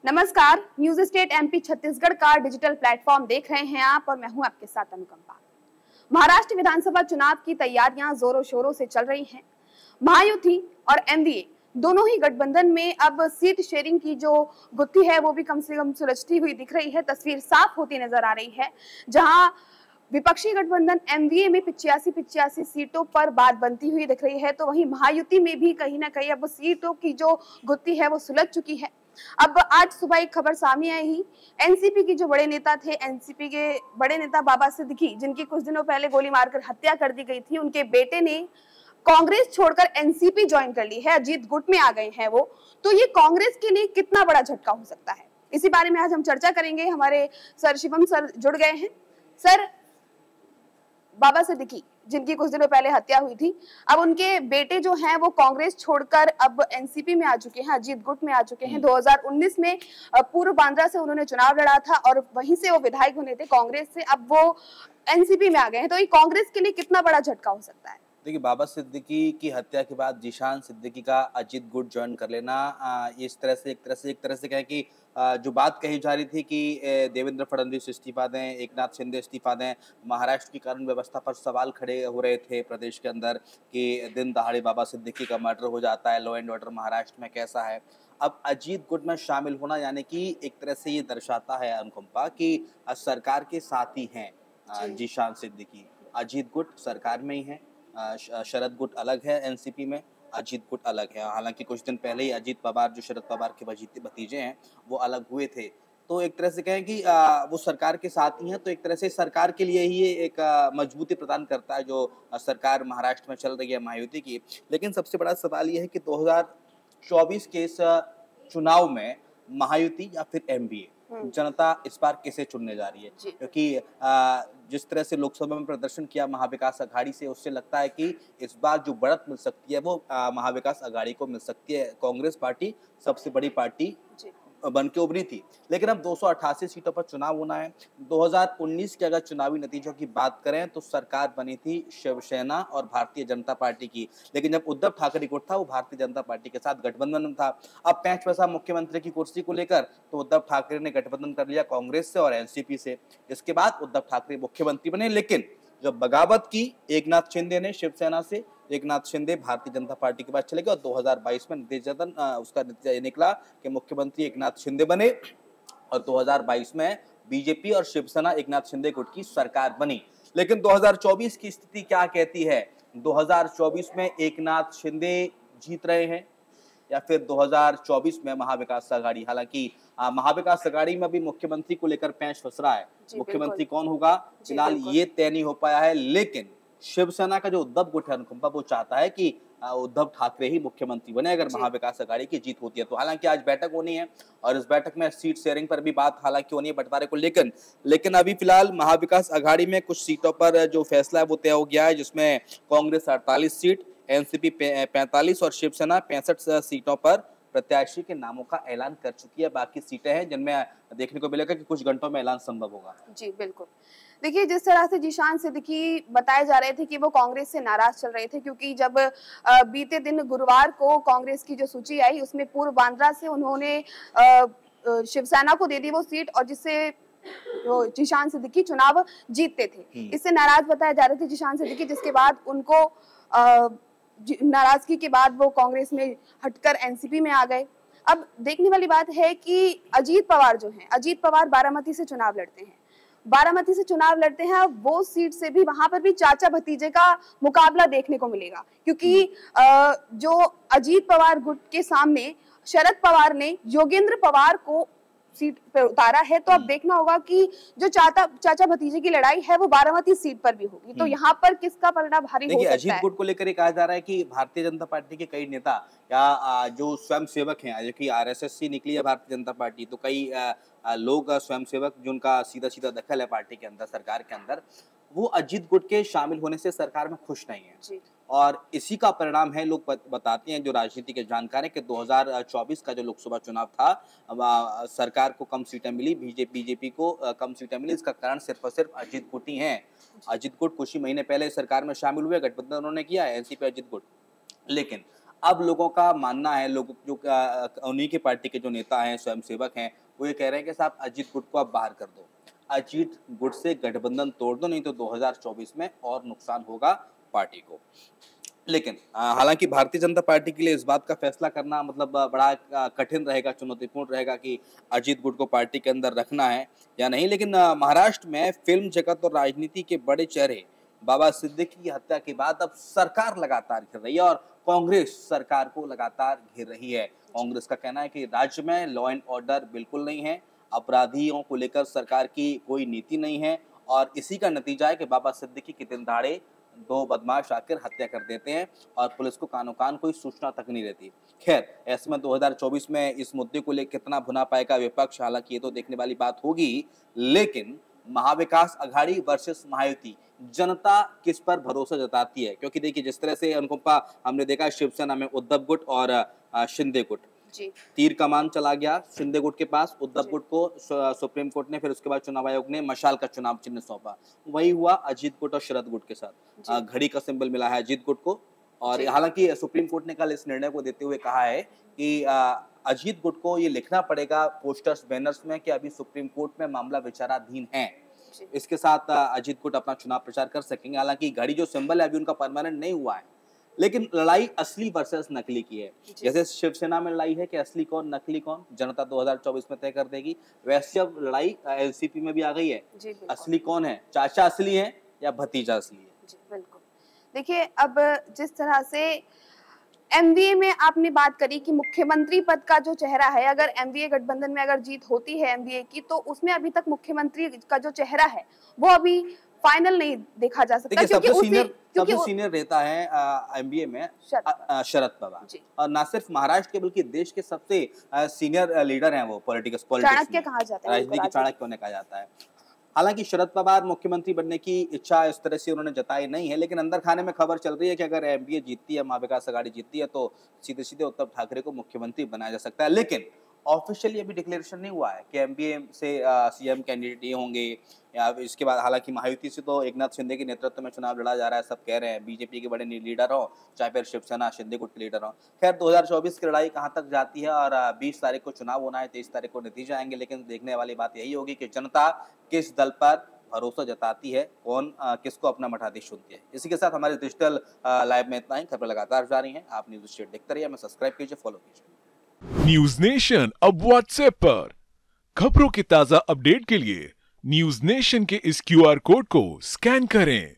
नमस्कार, news state MP Chhattisgarh का digital platform देख रहे हैं आप और मैं हूं आपके साथ अनुकंपा। महाराष्ट्र विधानसभा चुनाव की तैयारियां जोरों शोरों से चल रही हैं। महायुति और एनडीए दोनों ही गठबंधन में अब सीट शेयरिंग की जो गुत्थी है वो भी कम से कम सुलझती हुई दिख रही है। तस्वीर साफ होती नजर आ रही है, जहां विपक्षी गठबंधन एनडीए में 85 सीटों पर बात बनती हुई दिख रही है, तो वहीं महायुति में भी कहीं ना कहीं अब सीटों की जो गुत्थी है वो सुलझ चुकी है। अब आज सुबह एक खबर सामने आई ही, एनसीपी की जो बड़े नेता थे, एनसीपी के बड़े नेता बाबा सिद्दीकी, जिनकी कुछ दिनों पहले गोली मारकर हत्या कर दी गई थी, उनके बेटे ने कांग्रेस छोड़कर एनसीपी ज्वाइन कर ली है, अजीत गुट में आ गए हैं वो। तो ये कांग्रेस के लिए कितना बड़ा झटका हो सकता है, इसी बारे में आज हम चर्चा करेंगे। हमारे सर शिवम सर जुड़ गए हैं। सर, बाबा सिद्दीकी जिनकी कुछ दिनों पहले हत्या हुई थी, अब उनके बेटे जो हैं वो कांग्रेस छोड़कर अब एनसीपी में आ चुके हैं, अजीत गुट में आ चुके हैं। 2019 में पूर्व बांद्रा से उन्होंने चुनाव लड़ा था और वहीं से वो विधायक बने थे कांग्रेस से, अब वो एनसीपी में आ गए हैं। तो ये कांग्रेस के लिए कितना बड़ा झटका हो सकता है? देखिए, बाबा सिद्दीकी की हत्या के बाद जीशान सिद्दीकी का अजीत गुट ज्वाइन कर लेना, ये इस तरह से एक तरह से कहें कि जो बात कही जा रही थी कि देवेंद्र फडणवीस इस्तीफा दें, एकनाथ शिंदे इस्तीफा दें, महाराष्ट्र की कानून व्यवस्था पर सवाल खड़े हो रहे थे प्रदेश के अंदर कि दिन दहाड़े बाबा सिद्दीकी का मर्डर हो जाता है, लॉ एंड ऑर्डर महाराष्ट्र में कैसा है। अब अजीत गुट में शामिल होना यानी कि एक तरह से ये दर्शाता है अनुकंपा कि सरकार के साथी हैं जीशान सिद्दीकी। अजीत गुट सरकार में ही है, शरद गुट अलग है एनसीपी में, अजीत गुट अलग है। हालांकि कुछ दिन पहले ही अजीत पवार जो शरद पवार के भतीजे हैं वो अलग हुए थे। तो एक तरह से कहें कि वो सरकार के साथ ही हैं, तो एक तरह से सरकार के लिए ही ये एक मजबूती प्रदान करता है जो सरकार महाराष्ट्र में चल रही है महायुति की। लेकिन सबसे बड़ा सवाल ये है कि 2024 के इस चुनाव में महायुति या फिर एमबीए जनता इस बार किसे चुनने जा रही है, क्योंकि जिस तरह से लोकसभा में प्रदर्शन किया महाविकास अघाड़ी से, उससे लगता है कि इस बार जो बढ़त मिल सकती है वो महाविकास अघाड़ी को मिल सकती है। कांग्रेस पार्टी सबसे बड़ी पार्टी बन के उभरी थी, लेकिन अब 288 सीटों पर चुनाव होना है। 2019 के अगर चुनावी नतीजों की बात करें तो सरकार बनी थी शिवसेना और भारतीय जनता पार्टी की, लेकिन जब उद्धव ठाकरे गुट था वो भारतीय जनता पार्टी के साथ गठबंधन में था। अब 5 पैसा मुख्यमंत्री की कुर्सी को लेकर तो उद्धव ठाकरे ने गठबंधन कर लिया कांग्रेस से और एनसीपी से। इसके बाद उद्धव ठाकरे मुख्यमंत्री बने, लेकिन जब बगावत की एकनाथ शिंदे ने शिवसेना से, एकनाथ शिंदे भारतीय जनता पार्टी के पास चले गए और 2022 में उसका नतीजा ये निकला कि मुख्यमंत्री एकनाथ शिंदे बने और 2022 में बीजेपी और शिवसेना एकनाथ शिंदे गुट की सरकार बनी। लेकिन 2024 की स्थिति क्या कहती है? 2024 में एकनाथ शिंदे जीत रहे हैं या फिर 2024 में महाविकास अघाड़ी? हालांकि महाविकास अघाड़ी में भी मुख्यमंत्री को लेकर पेंच फंस रहा है, मुख्यमंत्री कौन होगा फिलहाल ये तय नहीं हो पाया है। लेकिन शिवसेना का जो उद्धव गुट है अनुकंपा, वो चाहता है कि उद्धव ठाकरे ही मुख्यमंत्री बने अगर महाविकास अघाड़ी की जीत होती है तो। हालांकि आज बैठक होनी है और इस बैठक में सीट शेयरिंग पर भी बात हालांकि होनी है, बंटवारे को लेकिन अभी फिलहाल महाविकास अघाड़ी में कुछ सीटों पर जो फैसला है वो तय हो गया है, जिसमें कांग्रेस 48 सीट, एनसीपी 45 और शिवसेना 65 सीटों पर प्रत्याशी के नामों का ऐलान कर चुकी है। बाकी सीटें हैं जिनमें देखने को मिलेगा कि कुछ घंटों में ऐलान संभव होगा। जी बिल्कुल। देखिए, जिस तरह से जीशान सिद्दीकी बताए जा रहे थे कि वो कांग्रेस से नाराज चल रहे थे, क्योंकि जब बीते दिन गुरुवार को कांग्रेस की जो सूची आई उसमें पूर्व बांद्रा से उन्होंने शिवसेना को दे दी वो सीट, और जिससे जीशान सिद्दीकी चुनाव जीतते थे। इससे नाराज बताए जा रहे थे जीशान सिद्दीकी, जिसके बाद उनको नाराजगी के बाद वो कांग्रेस में हटकर एनसीपी में आ गए। अब देखने वाली बात है कि अजीत पवार जो हैं, अजीत पवार बारामती से चुनाव लड़ते हैं, बारामती से चुनाव लड़ते हैं। वो सीट से भी वहां पर भी चाचा भतीजे का मुकाबला देखने को मिलेगा, क्योंकि जो अजीत पवार गुट के सामने शरद पवार ने योगेंद्र पवार को सीट पर उतारा है, तो अब देखना होगा कि जो चाचा भतीजे की लड़ाई है वो बारामती सीट पर भी होगी। तो यहाँ पर किसका परिणाम भारी हो सकता है? अजीत गुट को लेकर कहा जा रहा है कि भारतीय जनता पार्टी के कई नेता या जो स्वयं सेवक हैं, जो कि आरएसएस से निकली है भारतीय जनता पार्टी, तो कई लोग स्वयं सेवक जिनका सीधा सीधा दखल है पार्टी के अंदर, सरकार के अंदर, वो अजीत गुट के शामिल होने से सरकार में खुश नहीं है। और इसी का परिणाम है, लोग बताते हैं जो राजनीति के जानकार हैं, कि 2024 का जो लोकसभा चुनाव था सरकार को कम सीटें मिली, बीजेपी को कम सीटें मिली। इसका कारण सिर्फ और सिर्फ अजीत गुट ही हैं। अजीत गुट कुछ ही महीने पहले सरकार में शामिल हुए, गठबंधन उन्होंने किया है एनसीपी अजीत गुट। लेकिन अब लोगों का मानना है, लोग जो उन्हीं की पार्टी के जो नेता हैं, स्वयंसेवक हैं, वो ये कह रहे हैं कि साहब अजीत गुट को आप बाहर कर दो, अजीत गुट से गठबंधन तोड़ दो, नहीं तो 2024 में और नुकसान होगा पार्टी को। लेकिन हालांकि भारतीय जनता पार्टी के लिए इस बात का फैसला करना मतलब बड़ा कठिन रहेगा, चुनौतीपूर्ण रहेगा कि अजीत गुट को पार्टी के अंदर रखना है या नहीं। लेकिन महाराष्ट्र में फिल्म जगत और राजनीति के बड़े चेहरे बाबा सिद्दीकी की हत्या के बाद अब सरकार लगातार घिर रही है और कांग्रेस सरकार को लगातार घिर रही है। कांग्रेस का कहना है कि राज्य में लॉ एंड ऑर्डर बिल्कुल नहीं है, अपराधियों को लेकर सरकार की कोई नीति नहीं है और इसी का नतीजा है कि बाबा सिद्दीकी के दिन दहाड़े दो बदमाश आकर हत्या कर देते हैं और पुलिस को कानो कान कोई सूचना तक नहीं रहती। खैर, ऐसे में 2024 में इस मुद्दे को लेकर कितना भुना पाएगा विपक्ष, हालांकि ये तो देखने वाली बात होगी। लेकिन महाविकास अघाड़ी वर्सेस महायुति, जनता किस पर भरोसा जताती है? क्योंकि देखिए जिस तरह से अनुकंपा हमने देखा शिवसेना में उद्धव गुट और शिंदे गुट, तीर कमान चला गया शिंदे गुट के पास, उद्धव गुट को सुप्रीम कोर्ट ने फिर उसके बाद चुनाव आयोग ने मशाल का चुनाव चिन्ह सौंपा। वही हुआ अजीत गुट और शरद गुट के साथ, घड़ी का सिंबल मिला है अजीत गुट को। और हालांकि सुप्रीम कोर्ट ने कल इस निर्णय को देते हुए कहा है कि अजीत गुट को ये लिखना पड़ेगा पोस्टर्स बैनर्स में कि अभी सुप्रीम कोर्ट में मामला विचाराधीन है। इसके साथ अजीत गुट अपना चुनाव प्रचार कर सकेंगे। हालांकि घड़ी जो सिंबल है अभी उनका परमानेंट नहीं हुआ है, लेकिन लड़ाई असली वर्सेस नकली की है। जैसे शिवसेना में लड़ाई है कि असली कौन नकली कौन, जनता 2024 में तय कर देगी, वैसे अब लड़ाई एलसीपी में भी आ गई है। असली कौन है, चाचा असली है या भतीजा असली है? जी बिल्कुल। देखिए, अब जिस तरह से एमवीए में आपने बात करी कि मुख्यमंत्री पद का जो चेहरा है, अगर एमवीए गठबंधन में अगर जीत होती है एमवीए की, तो उसमें अभी तक मुख्यमंत्री का जो चेहरा है वो अभी फाइनल नहीं देखा जा सकता, क्योंकि सबसे सीनियर रहता है एमबीए में शरद पवार, और ना सिर्फ महाराष्ट्र के बल्कि देश के सबसे सीनियर लीडर हैं वो पॉलिटिक्स चाणक्य कहा जाता है, राजनीति के चाणक्य उन्हें कहा जाता है। हालांकि शरद पवार मुख्यमंत्री बनने की इच्छा इस तरह से उन्होंने जताई नहीं है, लेकिन अंदर खाने में खबर चल रही है कि अगर एमपीए जीतती है, महाविकास अघाड़ी जीतती है, तो सीधे सीधे उद्धव ठाकरे को मुख्यमंत्री बनाया जा सकता है। लेकिन ऑफिशियली अभी डिक्लेरेशन नहीं हुआ है कि एमपीए से सीएम कैंडिडेट ये होंगे या इसके बाद। हालांकि महायुति से तो एकनाथ शिंदे के नेतृत्व में चुनाव लड़ा जा रहा है, सब कह रहे हैं, बीजेपी के बड़े लीडर हो चाहे फिर शिवसेना शिंदे गुट के लीडर हो। खैर 2024 की लड़ाई कहां तक जाती है, और 20 तारीख को चुनाव होना है, 23 तारीख को नतीजे आएंगे। लेकिन देखने वाली बात यही होगी कि जनता किस दल पर भरोसा जताती है, कौन किसको अपना मठाधीश चुनती है। इसी के साथ हमारे डिजिटल लाइव में इतना ही। खबरें लगातार जारी हैं, आप न्यूज स्टेट देखते रहिए, हमें सब्सक्राइब कीजिए, फॉलो कीजिए। न्यूज नेशन अब व्हाट्सएप पर खबरों की ताजा अपडेट के लिए न्यूज नेशन के इस क्यूआर कोड को स्कैन करें।